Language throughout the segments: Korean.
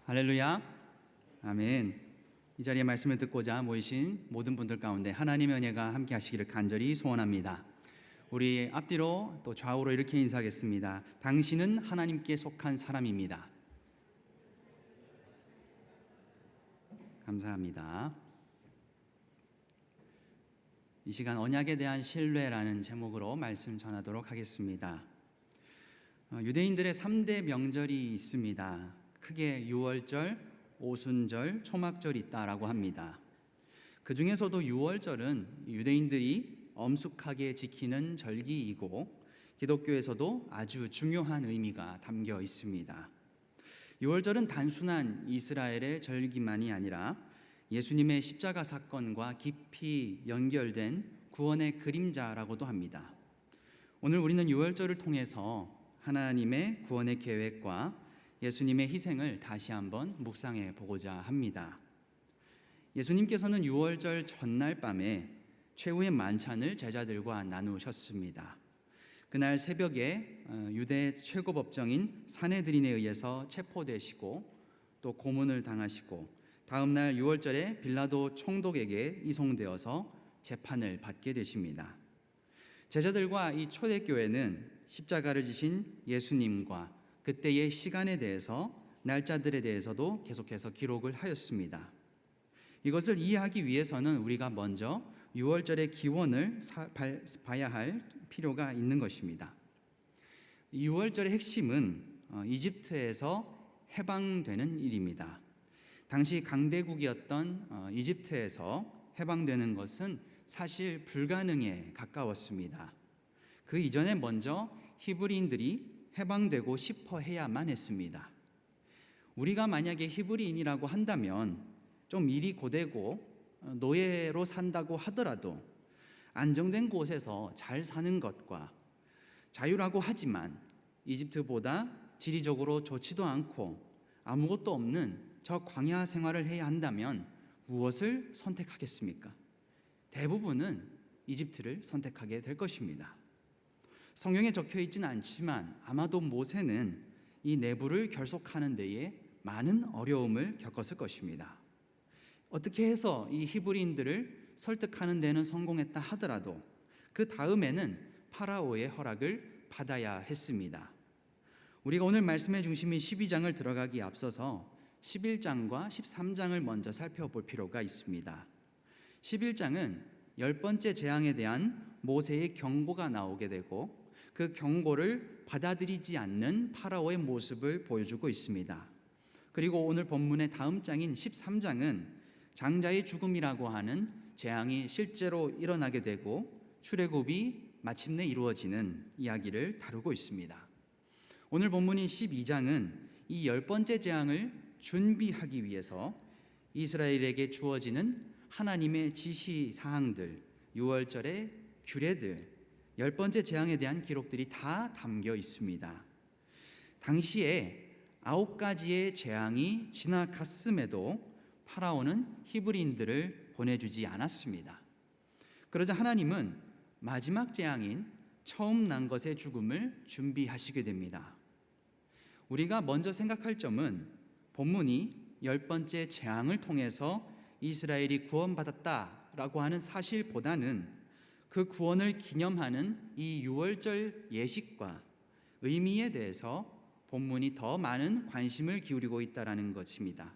할렐루야. 아멘. 이 자리에 말씀을 듣고자 모이신 모든 분들 가운데 하나님의 은혜가 함께 하시기를 간절히 소원합니다. 우리 앞뒤로 또 좌우로 이렇게 인사하겠습니다. 당신은 하나님께 속한 사람입니다. 감사합니다. 이 시간 언약에 대한 신뢰라는 제목으로 말씀 전하도록 하겠습니다. 유대인들의 3대 명절이 있습니다. 크게 유월절, 오순절, 초막절이 있다라고 합니다. 그 중에서도 유월절은 유대인들이 엄숙하게 지키는 절기이고 기독교에서도 아주 중요한 의미가 담겨 있습니다. 유월절은 단순한 이스라엘의 절기만이 아니라 예수님의 십자가 사건과 깊이 연결된 구원의 그림자라고도 합니다. 오늘 우리는 유월절을 통해서 하나님의 구원의 계획과 예수님의 희생을 다시 한번 묵상해 보고자 합니다. 예수님께서는 유월절 전날 밤에 최후의 만찬을 제자들과 나누셨습니다. 그날 새벽에 유대 최고법정인 산헤드린에 의해서 체포되시고 또 고문을 당하시고 다음 날 유월절에 빌라도 총독에게 이송되어서 재판을 받게 되십니다. 제자들과 이 초대교회는 십자가를 지신 예수님과 그때의 시간에 대해서 날짜들에 대해서도 계속해서 기록을 하였습니다. 이것을 이해하기 위해서는 우리가 먼저 유월절의 기원을 봐야 할 필요가 있는 것입니다. 유월절의 핵심은 이집트에서 해방되는 일입니다. 당시 강대국이었던 이집트에서 해방되는 것은 사실 불가능에 가까웠습니다. 그 이전에 먼저 히브리인들이 해방되고 싶어 해야만 했습니다. 우리가 만약에 히브리인이라고 한다면 좀 일이 고되고 노예로 산다고 하더라도 안정된 곳에서 잘 사는 것과 자유라고 하지만 이집트보다 지리적으로 좋지도 않고 아무것도 없는 저 광야 생활을 해야 한다면 무엇을 선택하겠습니까? 대부분은 이집트를 선택하게 될 것입니다. 성경에 적혀 있지는 않지만 아마도 모세는 이 내부를 결속하는 데에 많은 어려움을 겪었을 것입니다. 어떻게 해서 이 히브리인들을 설득하는 데는 성공했다 하더라도 그 다음에는 파라오의 허락을 받아야 했습니다. 우리가 오늘 말씀의 중심인 12장을 들어가기 앞서서 11장과 13장을 먼저 살펴볼 필요가 있습니다. 11장은 10번째 재앙에 대한 모세의 경고가 나오게 되고 그 경고를 받아들이지 않는 파라오의 모습을 보여주고 있습니다. 그리고 오늘 본문의 다음 장인 13장은 장자의 죽음이라고 하는 재앙이 실제로 일어나게 되고 출애굽이 마침내 이루어지는 이야기를 다루고 있습니다. 오늘 본문인 12장은 이 10번째 재앙을 준비하기 위해서 이스라엘에게 주어지는 하나님의 지시사항들, 유월절의 규례들, 10번째 재앙에 대한 기록들이 다 담겨 있습니다. 당시에 9가지의 재앙이 지나갔음에도 파라오는 히브리인들을 보내주지 않았습니다. 그러자 하나님은 마지막 재앙인 처음 난 것의 죽음을 준비하시게 됩니다. 우리가 먼저 생각할 점은 본문이 10번째 재앙을 통해서 이스라엘이 구원받았다라고 하는 사실보다는 그 구원을 기념하는 이 유월절 예식과 의미에 대해서 본문이 더 많은 관심을 기울이고 있다는 것입니다.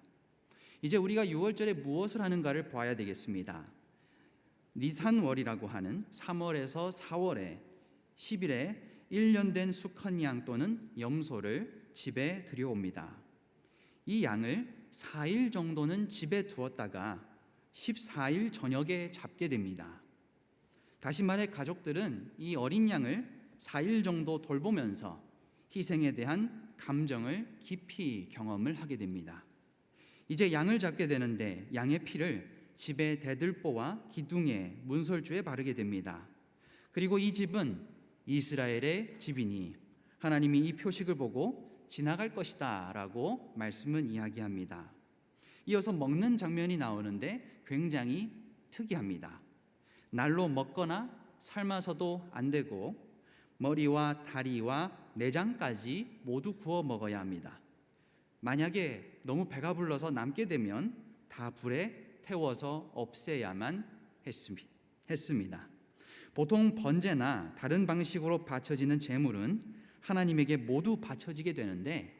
이제 우리가 유월절에 무엇을 하는가를 봐야 되겠습니다. 니산월이라고 하는 3월에서 4월에 10일에 1년 된 수컷 양 또는 염소를 집에 들여옵니다. 이 양을 4일 정도는 집에 두었다가 14일 저녁에 잡게 됩니다. 다시 말해 가족들은 이 어린 양을 4일 정도 돌보면서 희생에 대한 감정을 깊이 경험을 하게 됩니다. 이제 양을 잡게 되는데 양의 피를 집의 대들보와 기둥에 문설주에 바르게 됩니다. 그리고 이 집은 이스라엘의 집이니 하나님이 이 표식을 보고 지나갈 것이다 라고 말씀은 이야기합니다. 이어서 먹는 장면이 나오는데 굉장히 특이합니다. 날로 먹거나 삶아서도 안 되고 머리와 다리와 내장까지 모두 구워 먹어야 합니다. 만약에 너무 배가 불러서 남게 되면 다 불에 태워서 없애야만 했습니다. 보통 번제나 다른 방식으로 바쳐지는 제물은 하나님에게 모두 바쳐지게 되는데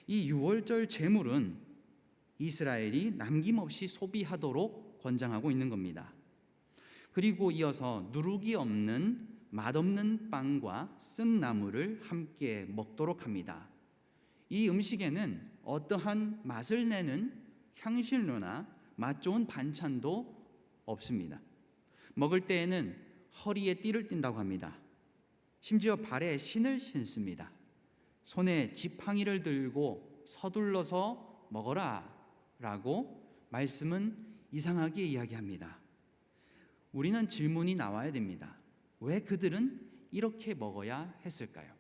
이 유월절 제물은 이스라엘이 남김없이 소비하도록 권장하고 있는 겁니다. 그리고 이어서 누룩이 없는 맛없는 빵과 쓴 나물을 함께 먹도록 합니다. 이 음식에는 어떠한 맛을 내는 향신료나 맛 좋은 반찬도 없습니다. 먹을 때에는 허리에 띠를 띈다고 합니다. 심지어 발에 신을 신습니다. 손에 지팡이를 들고 서둘러서 먹어라 라고 말씀은 이상하게 이야기합니다. 우리는 질문이 나와야 됩니다. 왜 그들은 이렇게 먹어야 했을까요?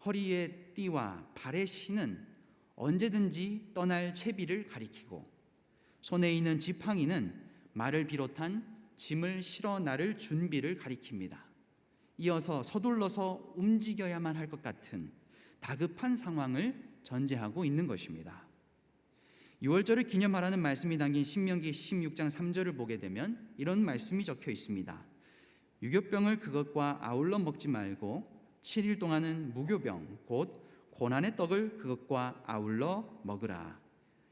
허리의 띠와 발의 신은 언제든지 떠날 채비를 가리키고 손에 있는 지팡이는 말을 비롯한 짐을 실어 나를 준비를 가리킵니다. 이어서 서둘러서 움직여야만 할 것 같은 다급한 상황을 전제하고 있는 것입니다. 유월절을 기념하라는 말씀이 담긴 신명기 16장 3절을 보게 되면 이런 말씀이 적혀 있습니다. 유교병을 그것과 아울러 먹지 말고 7일 동안은 무교병 곧 고난의 떡을 그것과 아울러 먹으라.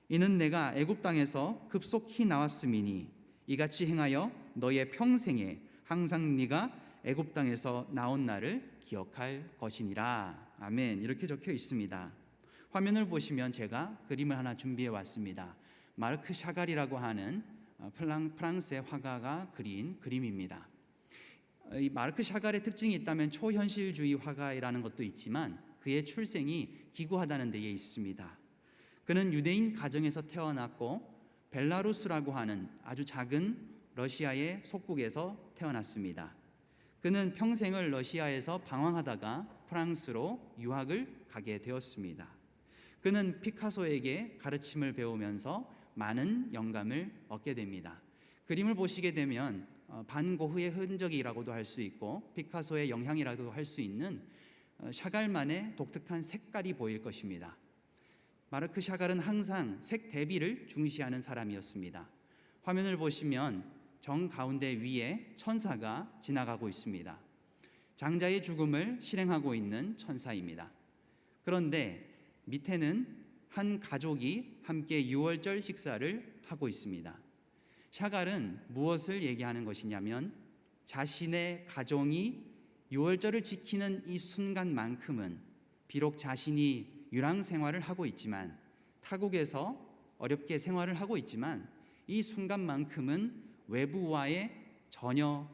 이는 내가 애굽 땅에서 급속히 나왔음이니 이같이 행하여 너의 평생에 항상 네가 애굽 땅에서 나온 날을 기억할 것이니라. 아멘. 이렇게 적혀 있습니다. 화면을 보시면 제가 그림을 하나 준비해 왔습니다. 마르크 샤갈이라고 하는 프랑스의 화가가 그린 그림입니다. 이 마르크 샤갈의 특징이 있다면 초현실주의 화가라는 것도 있지만 그의 출생이 기구하다는 데에 있습니다. 그는 유대인 가정에서 태어났고 벨라루스라고 하는 아주 작은 러시아의 속국에서 태어났습니다. 그는 평생을 러시아에서 방황하다가 프랑스로 유학을 가게 되었습니다. 그는 피카소에게 가르침을 배우면서 많은 영감을 얻게 됩니다. 그림을 보시게 되면 반 고흐의 흔적이라고도 할 수 있고 피카소의 영향이라고도 할 수 있는 샤갈만의 독특한 색깔이 보일 것입니다. 마르크 샤갈은 항상 색 대비를 중시하는 사람이었습니다. 화면을 보시면 정 가운데 위에 천사가 지나가고 있습니다. 장자의 죽음을 실행하고 있는 천사입니다. 그런데 밑에는 한 가족이 함께 유월절 식사를 하고 있습니다. 샤갈은 무엇을 얘기하는 것이냐면 자신의 가정이 유월절을 지키는 이 순간만큼은 비록 자신이 유랑 생활을 하고 있지만 타국에서 어렵게 생활을 하고 있지만 이 순간만큼은 외부와의 전혀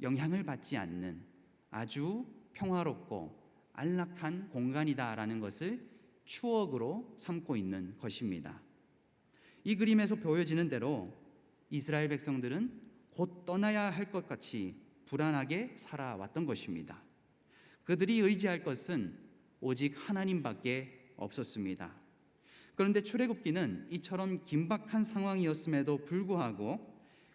영향을 받지 않는 아주 평화롭고 안락한 공간이다라는 것을 추억으로 삼고 있는 것입니다. 이 그림에서 보여지는 대로 이스라엘 백성들은 곧 떠나야 할 것 같이 불안하게 살아왔던 것입니다. 그들이 의지할 것은 오직 하나님밖에 없었습니다. 그런데 출애굽기는 이처럼 긴박한 상황이었음에도 불구하고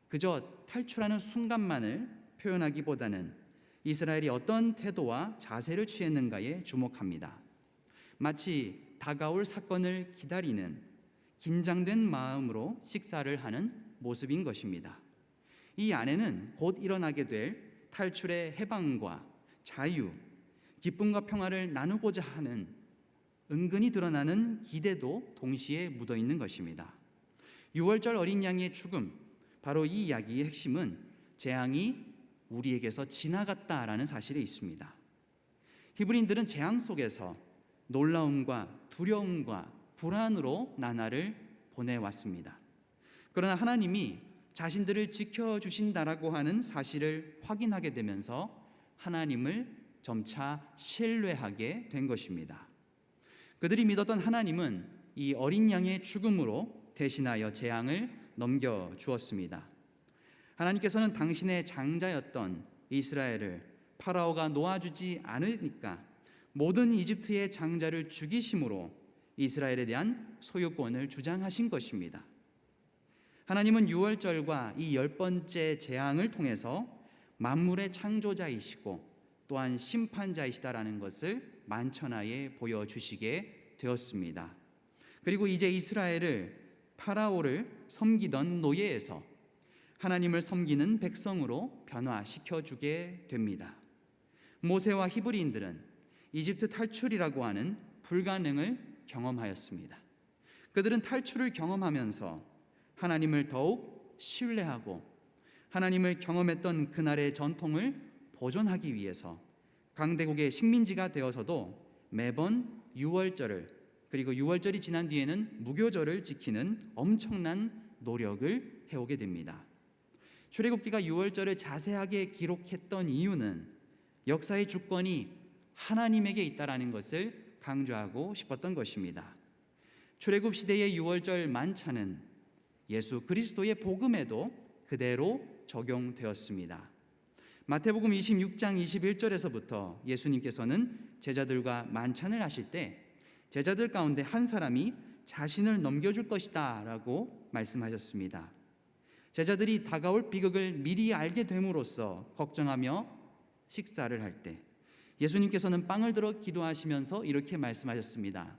그저 탈출하는 순간만을 표현하기보다는 이스라엘이 어떤 태도와 자세를 취했는가에 주목합니다. 마치 다가올 사건을 기다리는 긴장된 마음으로 식사를 하는 모습인 것입니다. 이 안에는 곧 일어나게 될 탈출의 해방과 자유, 기쁨과 평화를 나누고자 하는 은근히 드러나는 기대도 동시에 묻어 있는 것입니다. 유월절 어린 양의 죽음, 바로 이 이야기의 핵심은 재앙이 우리에게서 지나갔다라는 사실에 있습니다. 히브리인들은 재앙 속에서 놀라움과 두려움과 불안으로 나날을 보내왔습니다. 그러나 하나님이 자신들을 지켜주신다라고 하는 사실을 확인하게 되면서 하나님을 점차 신뢰하게 된 것입니다. 그들이 믿었던 하나님은 이 어린 양의 죽음으로 대신하여 재앙을 넘겨주었습니다. 하나님께서는 당신의 장자였던 이스라엘을 파라오가 놓아주지 않으니까 모든 이집트의 장자를 죽이심으로 이스라엘에 대한 소유권을 주장하신 것입니다. 하나님은 유월절과 이 10번째 재앙을 통해서 만물의 창조자이시고 또한 심판자이시다라는 것을 만천하에 보여주시게 되었습니다. 그리고 이제 이스라엘을 파라오를 섬기던 노예에서 하나님을 섬기는 백성으로 변화시켜 주게 됩니다. 모세와 히브리인들은 이집트 탈출이라고 하는 불가능을 경험하였습니다. 그들은 탈출을 경험하면서 하나님을 더욱 신뢰하고 하나님을 경험했던 그날의 전통을 보존하기 위해서 강대국의 식민지가 되어서도 매번 유월절을, 그리고 유월절이 지난 뒤에는 무교절을 지키는 엄청난 노력을 해오게 됩니다. 출애굽기가 유월절을 자세하게 기록했던 이유는 역사의 주권이 하나님에게 있다라는 것을 강조하고 싶었던 것입니다. 출애굽 시대의 유월절 만찬은 예수 그리스도의 복음에도 그대로 적용되었습니다. 마태복음 26장 21절에서부터 예수님께서는 제자들과 만찬을 하실 때 제자들 가운데 한 사람이 자신을 넘겨줄 것이다 라고 말씀하셨습니다. 제자들이 다가올 비극을 미리 알게 됨으로써 걱정하며 식사를 할 때 예수님께서는 빵을 들어 기도하시면서 이렇게 말씀하셨습니다.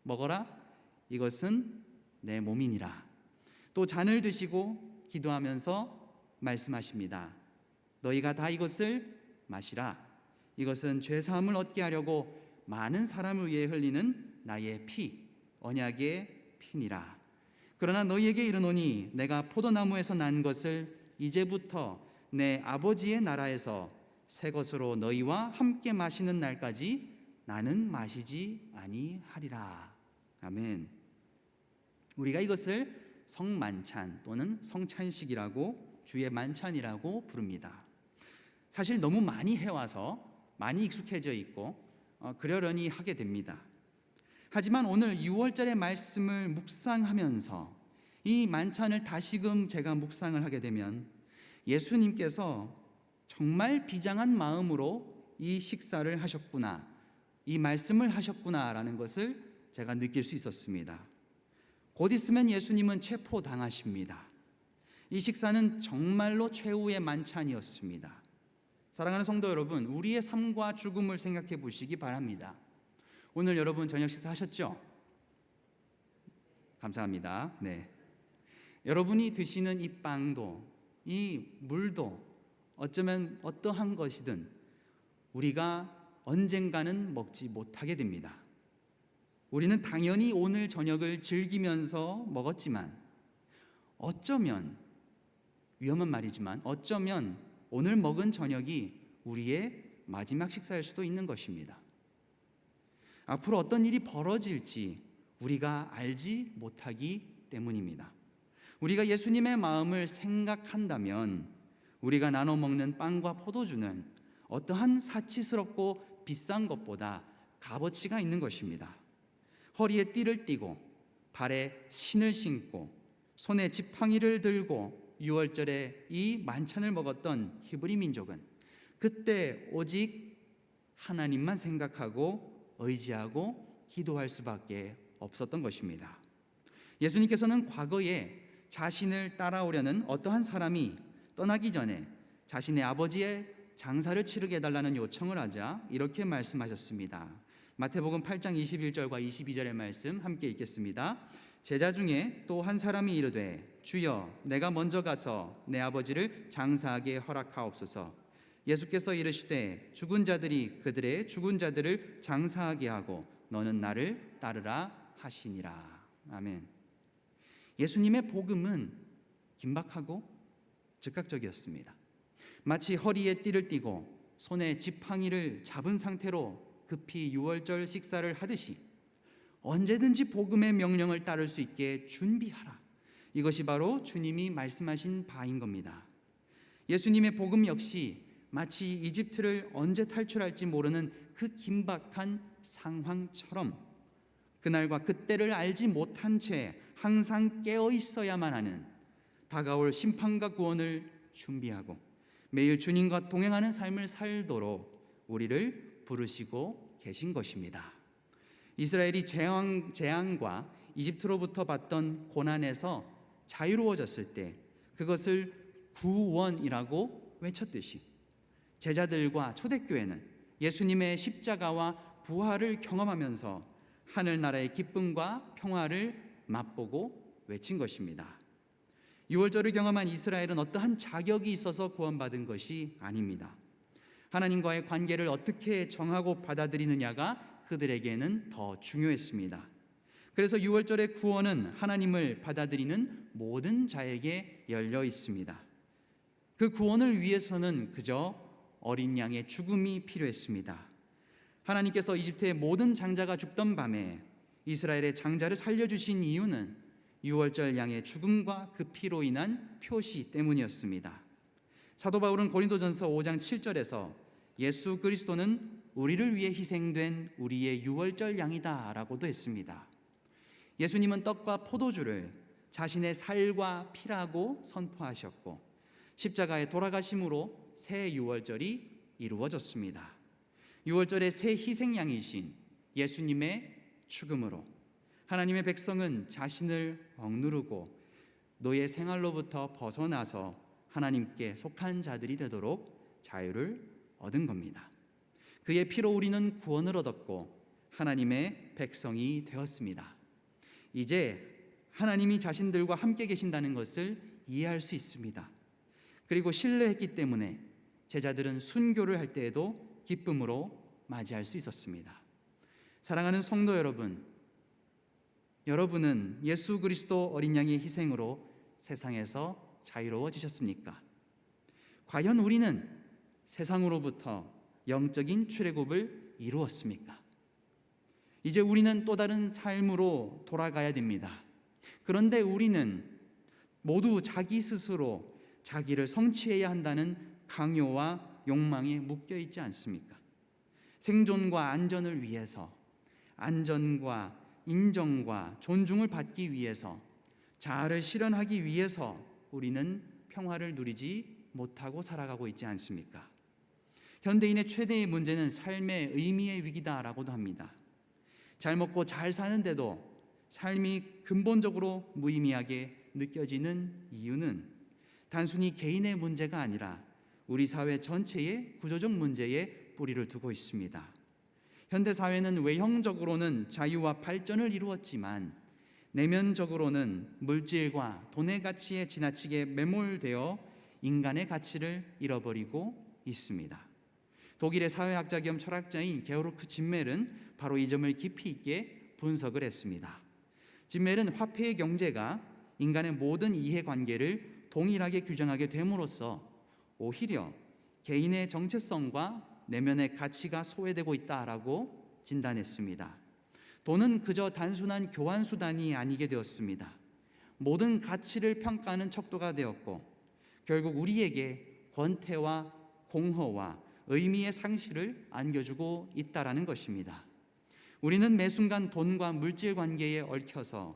먹어라, 이것은 내 몸이니라. 또 잔을 드시고 기도하면서 말씀하십니다. 너희가 다 이것을 마시라. 이것은 죄사함을 얻게 하려고 많은 사람을 위해 흘리는 나의 피, 언약의 피니라. 그러나 너희에게 이르노니 내가 포도나무에서 난 것을 이제부터 내 아버지의 나라에서 새 것으로 너희와 함께 마시는 날까지 나는 마시지 아니하리라. 아멘. 우리가 이것을 성만찬 또는 성찬식이라고, 주의 만찬이라고 부릅니다. 사실 너무 많이 해와서 많이 익숙해져 있고 그러려니 하게 됩니다. 하지만 오늘 6월절의 말씀을 묵상하면서 이 만찬을 다시금 제가 묵상을 하게 되면 예수님께서 정말 비장한 마음으로 이 식사를 하셨구나, 이 말씀을 하셨구나라는 것을 제가 느낄 수 있었습니다. 곧 있으면 예수님은 체포당하십니다. 이 식사는 정말로 최후의 만찬이었습니다. 사랑하는 성도 여러분, 우리의 삶과 죽음을 생각해 보시기 바랍니다. 오늘 여러분 저녁 식사 하셨죠? 감사합니다. 네. 여러분이 드시는 이 빵도 이 물도 어쩌면 어떠한 것이든 우리가 언젠가는 먹지 못하게 됩니다. 우리는 당연히 오늘 저녁을 즐기면서 먹었지만 어쩌면, 위험한 말이지만 어쩌면 오늘 먹은 저녁이 우리의 마지막 식사일 수도 있는 것입니다. 앞으로 어떤 일이 벌어질지 우리가 알지 못하기 때문입니다. 우리가 예수님의 마음을 생각한다면 우리가 나눠 먹는 빵과 포도주는 어떠한 사치스럽고 비싼 것보다 값어치가 있는 것입니다. 허리에 띠를 띠고 발에 신을 신고 손에 지팡이를 들고 6월절에 이 만찬을 먹었던 히브리 민족은 그때 오직 하나님만 생각하고 의지하고 기도할 수밖에 없었던 것입니다. 예수님께서는 과거에 자신을 따라오려는 어떠한 사람이 떠나기 전에 자신의 아버지의 장사를 치르게 해달라는 요청을 하자 이렇게 말씀하셨습니다. 마태복음 8장 21절과 22절의 말씀 함께 읽겠습니다. 제자 중에 또 한 사람이 이르되 주여 내가 먼저 가서 내 아버지를 장사하게 허락하옵소서. 예수께서 이르시되 죽은 자들이 그들의 죽은 자들을 장사하게 하고 너는 나를 따르라 하시니라. 아멘. 예수님의 복음은 긴박하고 즉각적이었습니다. 마치 허리에 띠를 띠고 손에 지팡이를 잡은 상태로 급히 유월절 식사를 하듯이 언제든지 복음의 명령을 따를 수 있게 준비하라. 이것이 바로 주님이 말씀하신 바인 겁니다. 예수님의 복음 역시 마치 이집트를 언제 탈출할지 모르는 그 긴박한 상황처럼 그날과 그때를 알지 못한 채 항상 깨어 있어야만 하는 다가올 심판과 구원을 준비하고 매일 주님과 동행하는 삶을 살도록 우리를 부르시고 계신 것입니다. 이스라엘이 재앙과 이집트로부터 받던 고난에서 자유로워졌을 때 그것을 구원이라고 외쳤듯이 제자들과 초대교회는 예수님의 십자가와 부활을 경험하면서 하늘나라의 기쁨과 평화를 맛보고 외친 것입니다. 유월절을 경험한 이스라엘은 어떠한 자격이 있어서 구원받은 것이 아닙니다. 하나님과의 관계를 어떻게 정하고 받아들이느냐가 그들에게는 더 중요했습니다. 그래서 유월절의 구원은 하나님을 받아들이는 모든 자에게 열려 있습니다. 그 구원을 위해서는 그저 어린 양의 죽음이 필요했습니다. 하나님께서 이집트의 모든 장자가 죽던 밤에 이스라엘의 장자를 살려주신 이유는 유월절 양의 죽음과 그 피로 인한 표시 때문이었습니다. 사도 바울은 고린도전서 5장 7절에서 예수 그리스도는 우리를 위해 희생된 우리의 유월절 양이다 라고도 했습니다. 예수님은 떡과 포도주를 자신의 살과 피라고 선포하셨고 십자가에 돌아가심으로 새 유월절이 이루어졌습니다. 유월절의 새 희생양이신 예수님의 죽음으로 하나님의 백성은 자신을 억누르고 노예 생활로부터 벗어나서 하나님께 속한 자들이 되도록 자유를 얻은 겁니다. 그의 피로 우리는 구원을 얻었고 하나님의 백성이 되었습니다. 이제 하나님이 자신들과 함께 계신다는 것을 이해할 수 있습니다. 그리고 신뢰했기 때문에 제자들은 순교를 할 때에도 기쁨으로 맞이할 수 있었습니다. 사랑하는 성도 여러분, 여러분은 예수 그리스도 어린 양의 희생으로 세상에서 자유로워지셨습니까? 과연 우리는 세상으로부터 영적인 출애굽을 이루었습니까? 이제 우리는 또 다른 삶으로 돌아가야 됩니다. 그런데 우리는 모두 자기 스스로 자기를 성취해야 한다는 강요와 욕망에 묶여 있지 않습니까? 생존과 안전을 위해서, 안전과 인정과 존중을 받기 위해서, 자아를 실현하기 위해서 우리는 평화를 누리지 못하고 살아가고 있지 않습니까? 현대인의 최대의 문제는 삶의 의미의 위기다라고도 합니다. 잘 먹고 잘 사는데도 삶이 근본적으로 무의미하게 느껴지는 이유는 단순히 개인의 문제가 아니라 우리 사회 전체의 구조적 문제에 뿌리를 두고 있습니다. 현대 사회는 외형적으로는 자유와 발전을 이루었지만 내면적으로는 물질과 돈의 가치에 지나치게 매몰되어 인간의 가치를 잃어버리고 있습니다. 독일의 사회학자 겸 철학자인 게오르크 짐멜은 바로 이 점을 깊이 있게 분석을 했습니다. 짐멜은 화폐의 경제가 인간의 모든 이해관계를 동일하게 규정하게 됨으로써 오히려 개인의 정체성과 내면의 가치가 소외되고 있다라고 진단했습니다. 돈은 그저 단순한 교환 수단이 아니게 되었습니다. 모든 가치를 평가하는 척도가 되었고 결국 우리에게 권태와 공허와 의미의 상실을 안겨주고 있다라는 것입니다. 우리는 매 순간 돈과 물질 관계에 얽혀서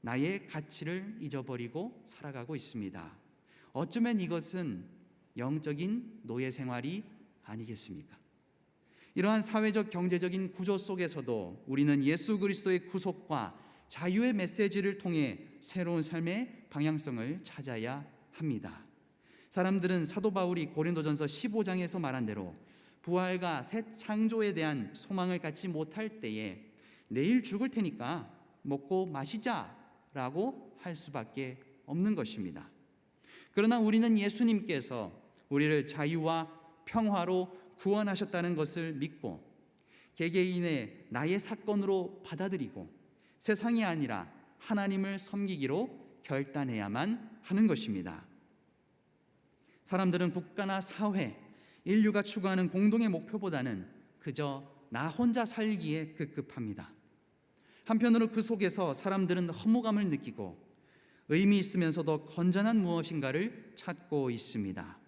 나의 가치를 잊어버리고 살아가고 있습니다. 어쩌면 이것은 영적인 노예 생활이 아니겠습니까? 이러한 사회적 경제적인 구조 속에서도 우리는 예수 그리스도의 구속과 자유의 메시지를 통해 새로운 삶의 방향성을 찾아야 합니다. 사람들은 사도 바울이 고린도전서 15장에서 말한 대로 부활과 새 창조에 대한 소망을 갖지 못할 때에 내일 죽을 테니까 먹고 마시자라고 할 수밖에 없는 것입니다. 그러나 우리는 예수님께서 우리를 자유와 평화로 구원하셨다는 것을 믿고 개개인의 나의 사건으로 받아들이고 세상이 아니라 하나님을 섬기기로 결단해야만 하는 것입니다. 사람들은 국가나 사회, 인류가 추구하는 공동의 목표보다는 그저 나 혼자 살기에 급급합니다. 한편으로 그 속에서 사람들은 허무감을 느끼고 의미 있으면서도 건전한 무엇인가를 찾고 있습니다.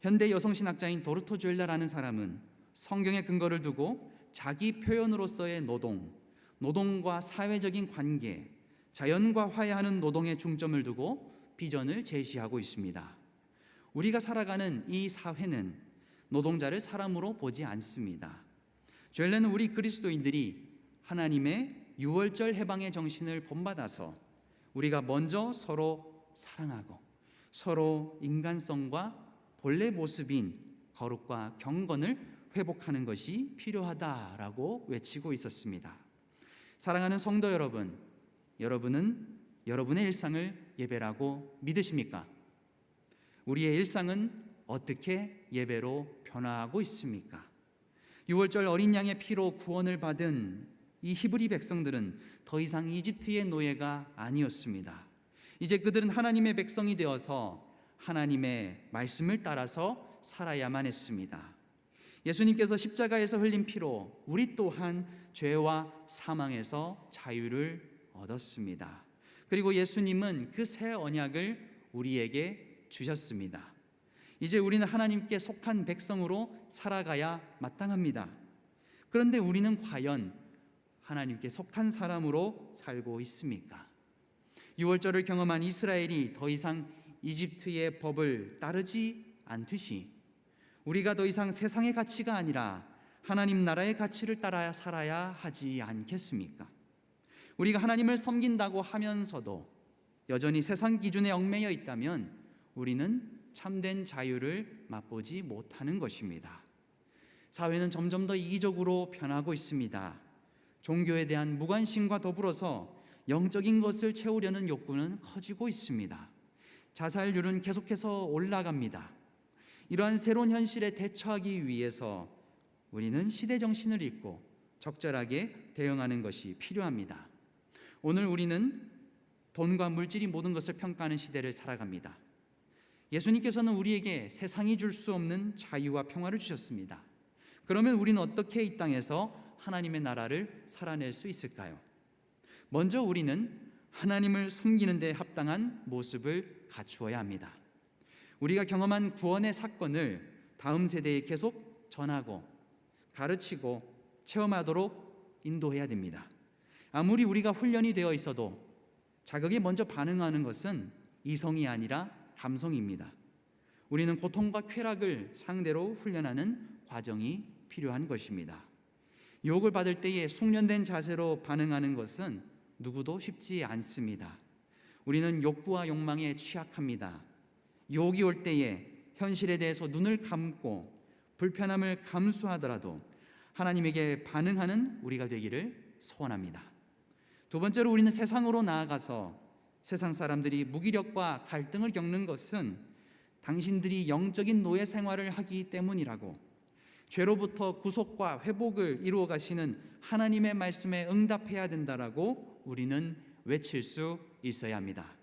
현대 여성신학자인 도르토 조엘라라는 사람은 성경의 근거를 두고 자기 표현으로서의 노동과 사회적인 관계, 자연과 화해하는 노동에 중점을 두고 비전을 제시하고 있습니다. 우리가 살아가는 이 사회는 노동자를 사람으로 보지 않습니다. 조엘라는 우리 그리스도인들이 하나님의 유월절 해방의 정신을 본받아서 우리가 먼저 서로 사랑하고 서로 인간성과 본래 모습인 거룩과 경건을 회복하는 것이 필요하다라고 외치고 있었습니다. 사랑하는 성도 여러분, 여러분은 여러분의 일상을 예배라고 믿으십니까? 우리의 일상은 어떻게 예배로 변화하고 있습니까? 6월절 어린 양의 피로 구원을 받은 이 히브리 백성들은 더 이상 이집트의 노예가 아니었습니다. 이제 그들은 하나님의 백성이 되어서 하나님의 말씀을 따라서 살아야만 했습니다. 예수님께서 십자가에서 흘린 피로 우리 또한 죄와 사망에서 자유를 얻었습니다. 그리고 예수님은 그 새 언약을 우리에게 주셨습니다. 이제 우리는 하나님께 속한 백성으로 살아가야 마땅합니다. 그런데 우리는 과연 하나님께 속한 사람으로 살고 있습니까? 6월절을 경험한 이스라엘이 더 이상 이집트의 법을 따르지 않듯이 우리가 더 이상 세상의 가치가 아니라 하나님 나라의 가치를 따라 살아야 하지 않겠습니까? 우리가 하나님을 섬긴다고 하면서도 여전히 세상 기준에 얽매여 있다면 우리는 참된 자유를 맛보지 못하는 것입니다. 사회는 점점 더 이기적으로 변하고 있습니다. 종교에 대한 무관심과 더불어서 영적인 것을 채우려는 욕구는 커지고 있습니다. 자살률은 계속해서 올라갑니다. 이러한 새로운 현실에 대처하기 위해서 우리는 시대 정신을 읽고 적절하게 대응하는 것이 필요합니다. 오늘 우리는 돈과 물질이 모든 것을 평가하는 시대를 살아갑니다. 예수님께서는 우리에게 세상이 줄 수 없는 자유와 평화를 주셨습니다. 그러면 우리는 어떻게 이 땅에서 하나님의 나라를 살아낼 수 있을까요? 먼저 우리는 하나님을 섬기는 데 합당한 모습을 갖추어야 합니다. 우리가 경험한 구원의 사건을 다음 세대에 계속 전하고 가르치고 체험하도록 인도해야 됩니다. 아무리 우리가 훈련이 되어 있어도 자극에 먼저 반응하는 것은 이성이 아니라 감성입니다. 우리는 고통과 쾌락을 상대로 훈련하는 과정이 필요한 것입니다. 유혹을 받을 때에 숙련된 자세로 반응하는 것은 누구도 쉽지 않습니다. 우리는 욕구와 욕망에 취약합니다. 유혹이 올 때에 현실에 대해서 눈을 감고 불편함을 감수하더라도 하나님에게 반응하는 우리가 되기를 소원합니다. 두 번째로 우리는 세상으로 나아가서 세상 사람들이 무기력과 갈등을 겪는 것은 당신들이 영적인 노예 생활을 하기 때문이라고, 죄로부터 구속과 회복을 이루어 가시는 하나님의 말씀에 응답해야 된다라고 우리는 외칠 수 있어야 합니다.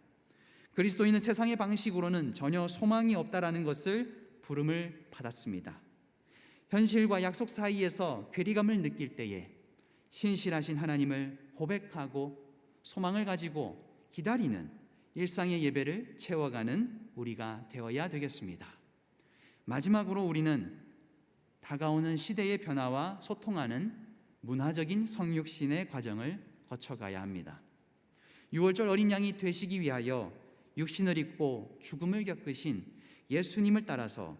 그리스도인은 세상의 방식으로는 전혀 소망이 없다라는 것을 부름을 받았습니다. 현실과 약속 사이에서 괴리감을 느낄 때에 신실하신 하나님을 고백하고 소망을 가지고 기다리는 일상의 예배를 채워가는 우리가 되어야 되겠습니다. 마지막으로 우리는 다가오는 시대의 변화와 소통하는 문화적인 성육신의 과정을 거쳐가야 합니다. 6월절 어린 양이 되시기 위하여 육신을 입고 죽음을 겪으신 예수님을 따라서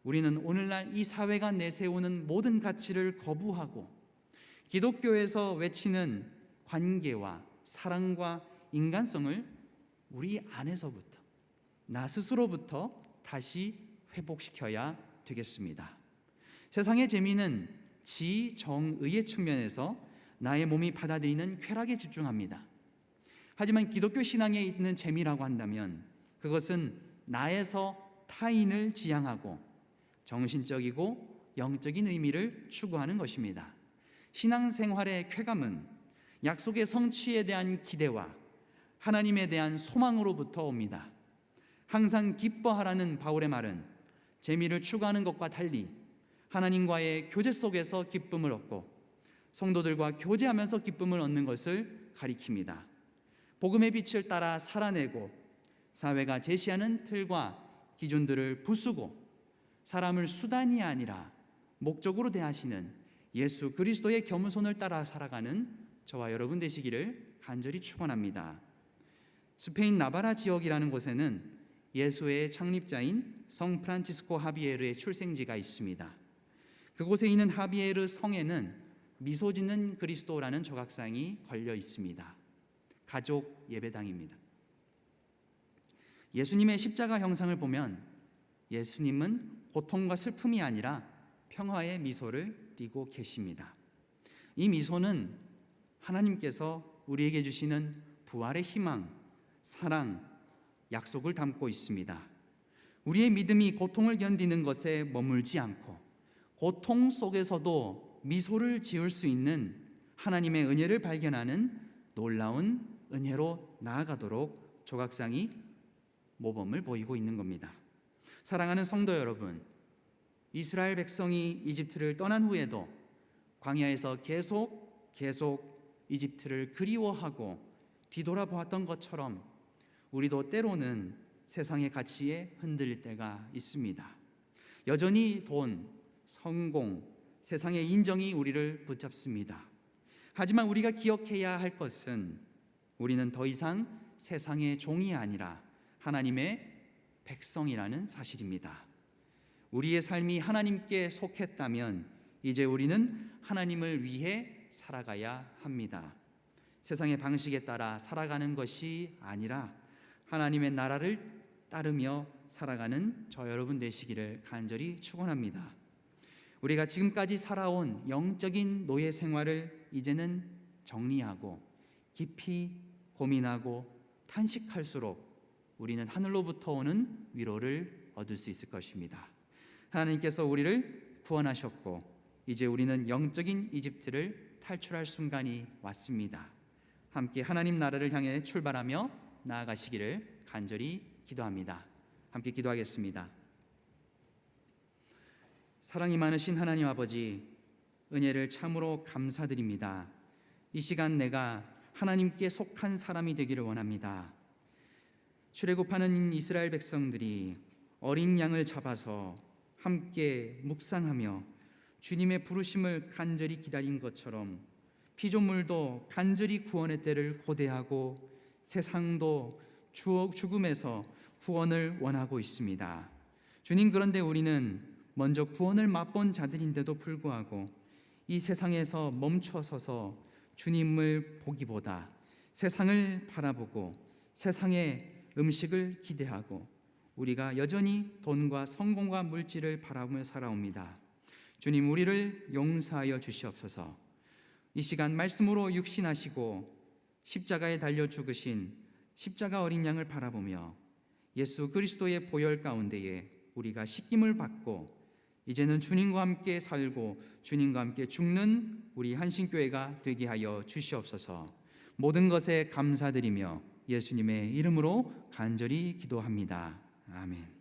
우리는 오늘날 이 사회가 내세우는 모든 가치를 거부하고 기독교에서 외치는 관계와 사랑과 인간성을 우리 안에서부터, 나 스스로부터 다시 회복시켜야 되겠습니다. 세상의 재미는 지정의의 측면에서 나의 몸이 받아들이는 쾌락에 집중합니다. 하지만 기독교 신앙에 있는 재미라고 한다면 그것은 나에서 타인을 지향하고 정신적이고 영적인 의미를 추구하는 것입니다. 신앙생활의 쾌감은 약속의 성취에 대한 기대와 하나님에 대한 소망으로부터 옵니다. 항상 기뻐하라는 바울의 말은 재미를 추구하는 것과 달리 하나님과의 교제 속에서 기쁨을 얻고 성도들과 교제하면서 기쁨을 얻는 것을 가리킵니다. 복음의 빛을 따라 살아내고 사회가 제시하는 틀과 기준들을 부수고 사람을 수단이 아니라 목적으로 대하시는 예수 그리스도의 겸손을 따라 살아가는 저와 여러분 되시기를 간절히 축원합니다. 스페인 나바라 지역이라는 곳에는 예수의 창립자인 성 프란치스코 하비에르의 출생지가 있습니다. 그곳에 있는 하비에르 성에는 미소 짓는 그리스도라는 조각상이 걸려 있습니다. 가족 예배당입니다. 예수님의 십자가 형상을 보면 예수님은 고통과 슬픔이 아니라 평화의 미소를 띠고 계십니다. 이 미소는 하나님께서 우리에게 주시는 부활의 희망, 사랑, 약속을 담고 있습니다. 우리의 믿음이 고통을 견디는 것에 머물지 않고 고통 속에서도 미소를 지을 수 있는 하나님의 은혜를 발견하는 놀라운 은혜로 나아가도록 조각상이 모범을 보이고 있는 겁니다. 사랑하는 성도 여러분, 이스라엘 백성이 이집트를 떠난 후에도 광야에서 계속 이집트를 그리워하고 뒤돌아보았던 것처럼 우리도 때로는 세상의 가치에 흔들릴 때가 있습니다. 여전히 돈, 성공, 세상의 인정이 우리를 붙잡습니다. 하지만 우리가 기억해야 할 것은 우리는 더 이상 세상의 종이 아니라 하나님의 백성이라는 사실입니다. 우리의 삶이 하나님께 속했다면 이제 우리는 하나님을 위해 살아가야 합니다. 세상의 방식에 따라 살아가는 것이 아니라 하나님의 나라를 따르며 살아가는 저 여러분 되시기를 간절히 축원합니다. 우리가 지금까지 살아온 영적인 노예 생활을 이제는 정리하고 깊이 고민하고 탄식할수록 우리는 하늘로부터 오는 위로를 얻을 수 있을 것입니다. 하나님께서 우리를 구원하셨고 이제 우리는 영적인 이집트를 탈출할 순간이 왔습니다. 함께 하나님 나라를 향해 출발하며 나아가시기를 간절히 기도합니다. 함께 기도하겠습니다. 사랑이 많으신 하나님 아버지, 은혜를 참으로 감사드립니다. 이 시간 내가 하나님께 속한 사람이 되기를 원합니다. 출애굽하는 이스라엘 백성들이 어린 양을 잡아서 함께 묵상하며 주님의 부르심을 간절히 기다린 것처럼 피조물도 간절히 구원의 때를 고대하고 세상도 죽음에서 구원을 원하고 있습니다. 주님, 그런데 우리는 먼저 구원을 맛본 자들인데도 불구하고 이 세상에서 멈춰서서 주님을 보기보다 세상을 바라보고 세상의 음식을 기대하고 우리가 여전히 돈과 성공과 물질을 바라보며 살아옵니다. 주님, 우리를 용서하여 주시옵소서. 이 시간 말씀으로 육신하시고 십자가에 달려 죽으신 십자가 어린 양을 바라보며 예수 그리스도의 보혈 가운데에 우리가 씻김을 받고 이제는 주님과 함께 살고 주님과 함께 죽는 우리 한신교회가 되게 하여 주시옵소서. 모든 것에 감사드리며 예수님의 이름으로 간절히 기도합니다. 아멘.